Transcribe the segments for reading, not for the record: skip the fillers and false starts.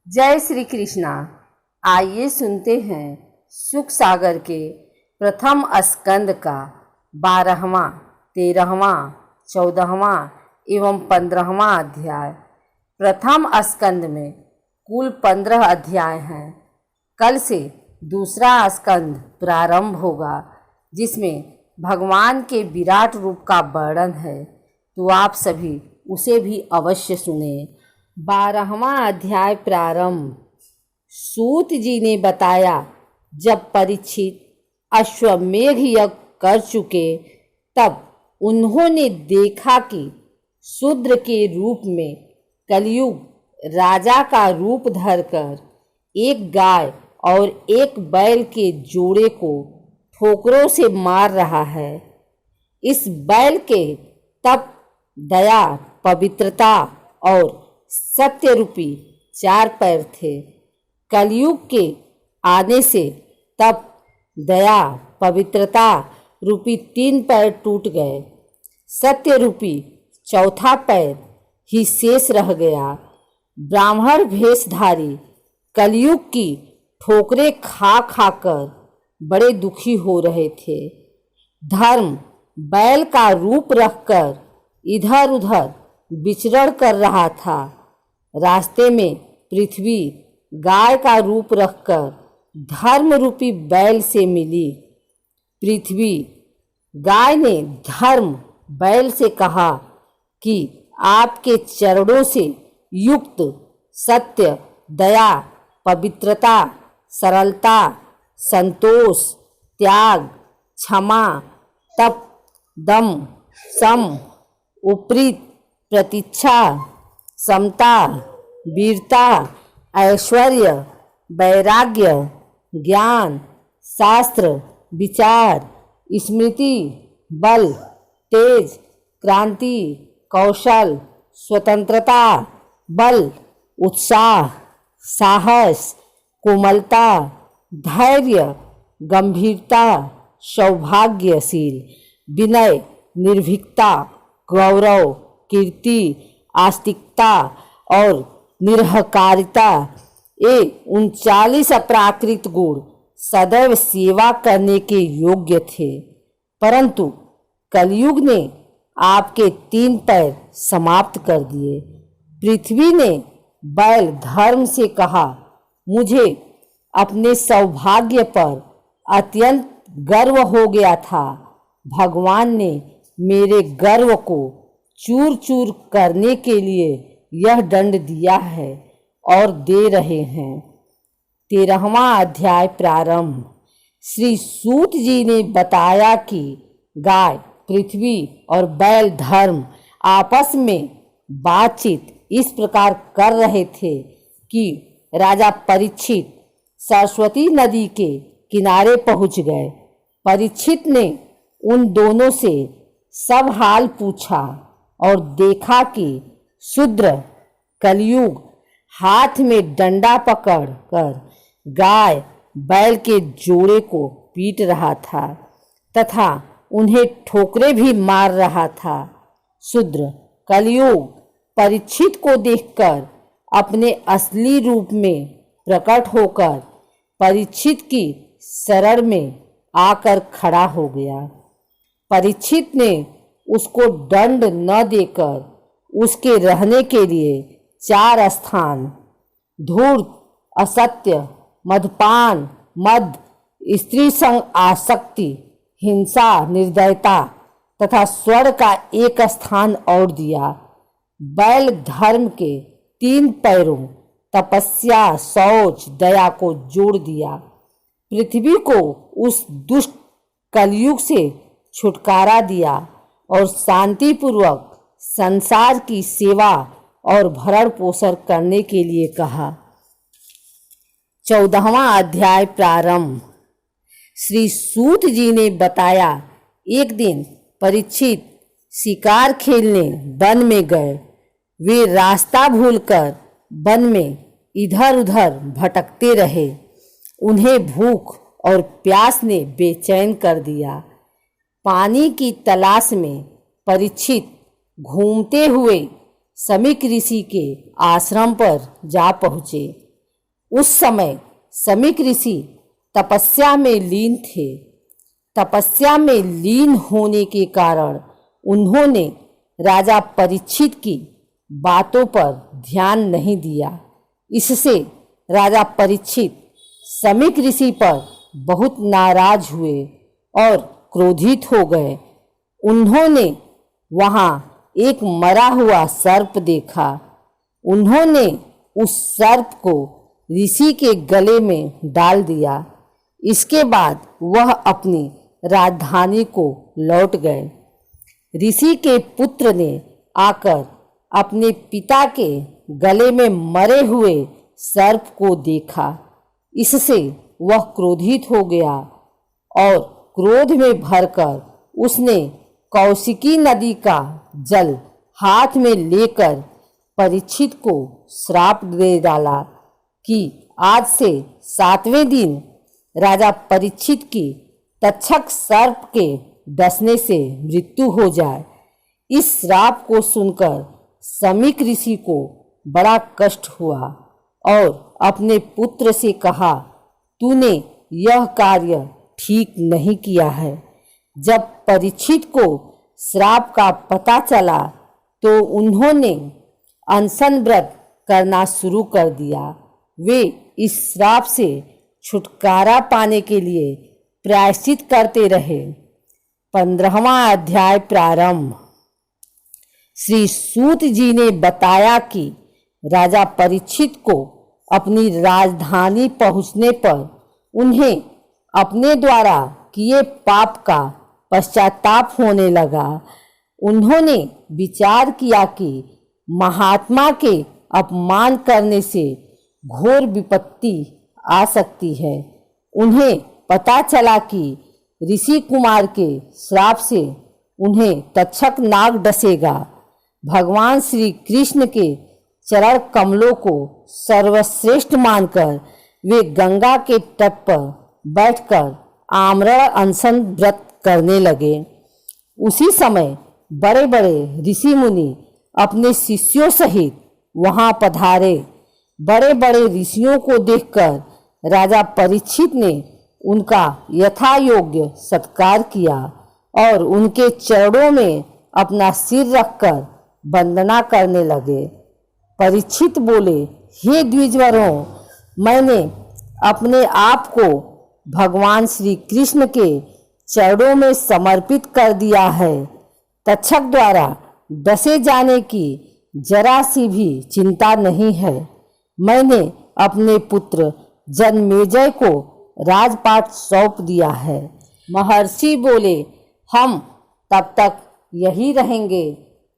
जय श्री कृष्णा। आइए सुनते हैं सुख सागर के प्रथम स्कंद का 12वां, 13वां, 14वां एवं 15वां अध्याय। प्रथम स्कंद में कुल 15 अध्याय हैं। कल से दूसरा स्कंद प्रारंभ होगा, जिसमें भगवान के विराट रूप का वर्णन है, तो आप सभी उसे भी अवश्य सुने। 12वां अध्याय प्रारंभ। सूत जी ने बताया, जब परीक्षित अश्वमेध यज्ञ कर चुके, तब उन्होंने देखा कि शूद्र के रूप में कलयुग राजा का रूप धरकर एक गाय और एक बैल के जोड़े को ठोकरों से मार रहा है। इस बैल के तप, दया, पवित्रता और सत्य रूपी 4 पैर थे। कलयुग के आने से तप, दया, पवित्रता रूपी 3 पैर टूट गए। सत्य रूपी 4था पैर ही शेष रह गया। ब्राह्मण भेषधारी कलयुग की ठोकरें खा खाकर बड़े दुखी हो रहे थे। धर्म बैल का रूप रखकर इधर उधर विचरण कर रहा था। रास्ते में पृथ्वी गाय का रूप रखकर धर्म रूपी बैल से मिली। पृथ्वी गाय ने धर्म बैल से कहा कि आपके चरणों से युक्त सत्य, दया, पवित्रता, सरलता, संतोष, त्याग, क्षमा, तप, दम, सम, उपरीत, प्रतीक्षा, समता, वीरता, ऐश्वर्य, वैराग्य, ज्ञान, शास्त्र, विचार, स्मृति, बल, तेज, क्रांति, कौशल, स्वतंत्रता, बल, उत्साह, साहस, कोमलता, धैर्य, गंभीरता, सौभाग्यशील, विनय, निर्भीकता, गौरव, कीर्ति, आस्तिकता और निरहकारिता, ये 39 अप्राकृत गुण सदैव सेवा करने के योग्य थे। परंतु कलयुग ने आपके 3 पैर समाप्त कर दिए। पृथ्वी ने बैल धर्म से कहा, मुझे अपने सौभाग्य पर अत्यंत गर्व हो गया था। भगवान ने मेरे गर्व को चूर चूर करने के लिए यह दंड दिया है और दे रहे हैं। 13वां अध्याय प्रारंभ। श्री सूत जी ने बताया कि गाय, पृथ्वी और बैल धर्म आपस में बातचीत इस प्रकार कर रहे थे कि राजा परीक्षित सरस्वती नदी के किनारे पहुंच गए। परीक्षित ने उन दोनों से सब हाल पूछा और देखा कि शूद्र कलयुग हाथ में डंडा पकड़कर गाय बैल के जोड़े को पीट रहा था तथा उन्हें ठोकरें भी मार रहा था। शूद्र कलयुग परीक्षित को देखकर अपने असली रूप में प्रकट होकर परीक्षित की शरण में आकर खड़ा हो गया। परीक्षित ने उसको दंड न देकर उसके रहने के लिए 4 स्थान, धूर्त, असत्य, मदपान, मद, स्त्री संग आसक्ति, हिंसा, निर्दयता तथा स्वर का 1 स्थान और दिया। बैल धर्म के 3 पैरों, तपस्या, शौच, दया को जोड़ दिया। पृथ्वी को उस दुष्ट कलयुग से छुटकारा दिया और शांतिपूर्वक संसार की सेवा और भरण पोषण करने के लिए कहा। 14वां अध्याय प्रारंभ। श्री सूत जी ने बताया, एक दिन परीक्षित शिकार खेलने वन में गए। वे रास्ता भूलकर वन में इधर उधर भटकते रहे। उन्हें भूख और प्यास ने बेचैन कर दिया। पानी की तलाश में परीक्षित घूमते हुए समीक ऋषि के आश्रम पर जा पहुँचे। उस समय समीक ऋषि तपस्या में लीन थे। तपस्या में लीन होने के कारण उन्होंने राजा परीक्षित की बातों पर ध्यान नहीं दिया। इससे राजा परीक्षित समीक ऋषि पर बहुत नाराज हुए और क्रोधित हो गए। उन्होंने वहाँ एक मरा हुआ सर्प देखा। उन्होंने उस सर्प को ऋषि के गले में डाल दिया। इसके बाद वह अपनी राजधानी को लौट गए। ऋषि के पुत्र ने आकर अपने पिता के गले में मरे हुए सर्प को देखा। इससे वह क्रोधित हो गया और क्रोध में भरकर उसने कौशिकी नदी का जल हाथ में लेकर परीक्षित को श्राप दे डाला कि आज से 7वें दिन राजा परीक्षित की तक्षक सर्प के डसने से मृत्यु हो जाए। इस श्राप को सुनकर समीक ऋषि को बड़ा कष्ट हुआ और अपने पुत्र से कहा, तूने यह कार्य ठीक नहीं किया है। जब परीक्षित को श्राप का पता चला तो उन्होंने अनशन व्रत करना शुरू कर दिया। वे इस श्राप से छुटकारा पाने के लिए प्रायश्चित करते रहे। 15वां अध्याय प्रारंभ। श्री सूत जी ने बताया कि राजा परीक्षित को अपनी राजधानी पहुंचने पर उन्हें अपने द्वारा किए पाप का पश्चाताप होने लगा। उन्होंने विचार किया कि महात्मा के अपमान करने से घोर विपत्ति आ सकती है। उन्हें पता चला कि ऋषि कुमार के श्राप से उन्हें तक्षक नाग डसेगा। भगवान श्री कृष्ण के चरण कमलों को सर्वश्रेष्ठ मानकर वे गंगा के तट पर बैठकर आमरण अनशन व्रत करने लगे। उसी समय बड़े बड़े ऋषि मुनि अपने शिष्यों सहित वहां पधारे। बड़े बड़े ऋषियों को देखकर राजा परीक्षित ने उनका यथा योग्य सत्कार किया और उनके चरणों में अपना सिर रखकर वंदना करने लगे। परीक्षित बोले, हे द्विजवरों, मैंने अपने आप को भगवान श्री कृष्ण के चरणों में समर्पित कर दिया है। तक्षक द्वारा डसे जाने की जरा सी भी चिंता नहीं है। मैंने अपने पुत्र जन्मेजय को राजपाट सौंप दिया है। महर्षि बोले, हम तब तक यही रहेंगे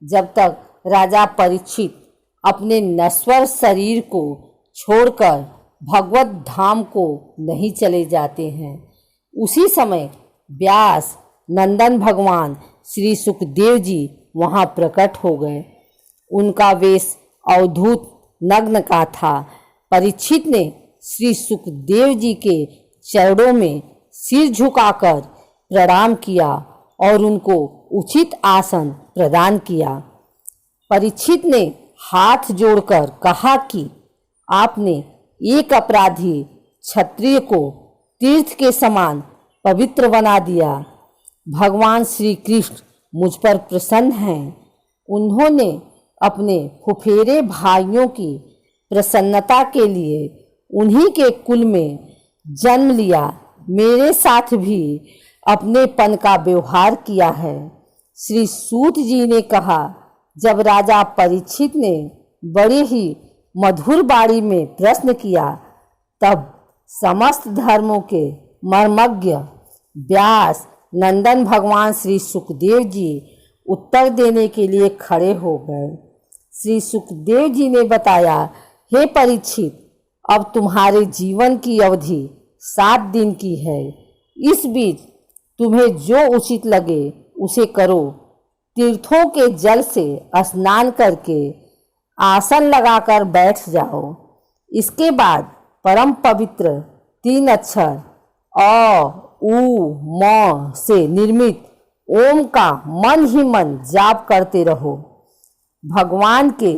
जब तक राजा परीक्षित अपने नश्वर शरीर को छोड़कर भगवत धाम को नहीं चले जाते हैं। उसी समय व्यास नंदन भगवान श्री सुखदेव जी वहां प्रकट हो गए। उनका वेश अवधूत नग्न का था। परीक्षित ने श्री सुखदेव जी के चरणों में सिर झुकाकर प्रणाम किया और उनको उचित आसन प्रदान किया। परीक्षित ने हाथ जोड़कर कहा कि आपने एक अपराधी क्षत्रिय को तीर्थ के समान पवित्र बना दिया। भगवान श्री कृष्ण मुझ पर प्रसन्न हैं। उन्होंने अपने फुफेरे भाइयों की प्रसन्नता के लिए उन्हीं के कुल में जन्म लिया। मेरे साथ भी अपनेपन का व्यवहार किया है। श्री सूत जी ने कहा, जब राजा परीक्षित ने बड़े ही मधुर वाणी में प्रश्न किया, तब समस्त धर्मों के मर्मज्ञ व्यास नंदन भगवान श्री सुखदेव जी उत्तर देने के लिए खड़े हो गए। श्री सुखदेव जी ने बताया, हे परीक्षित, अब तुम्हारे जीवन की अवधि 7 दिन की है। इस बीच तुम्हें जो उचित लगे उसे करो। तीर्थों के जल से स्नान करके आसन लगाकर बैठ जाओ। इसके बाद परम पवित्र 3 अक्षर अ, उ, म से निर्मित ओम का मन ही मन जाप करते रहो। भगवान के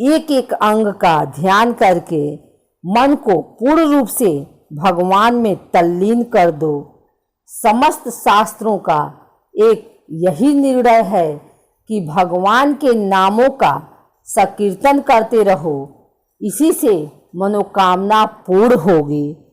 एक एक अंग का ध्यान करके मन को पूर्ण रूप से भगवान में तल्लीन कर दो। समस्त शास्त्रों का एक यही निर्णय है कि भगवान के नामों का संकीर्तन करते रहो, इसी से मनोकामना पूर्ण होगी।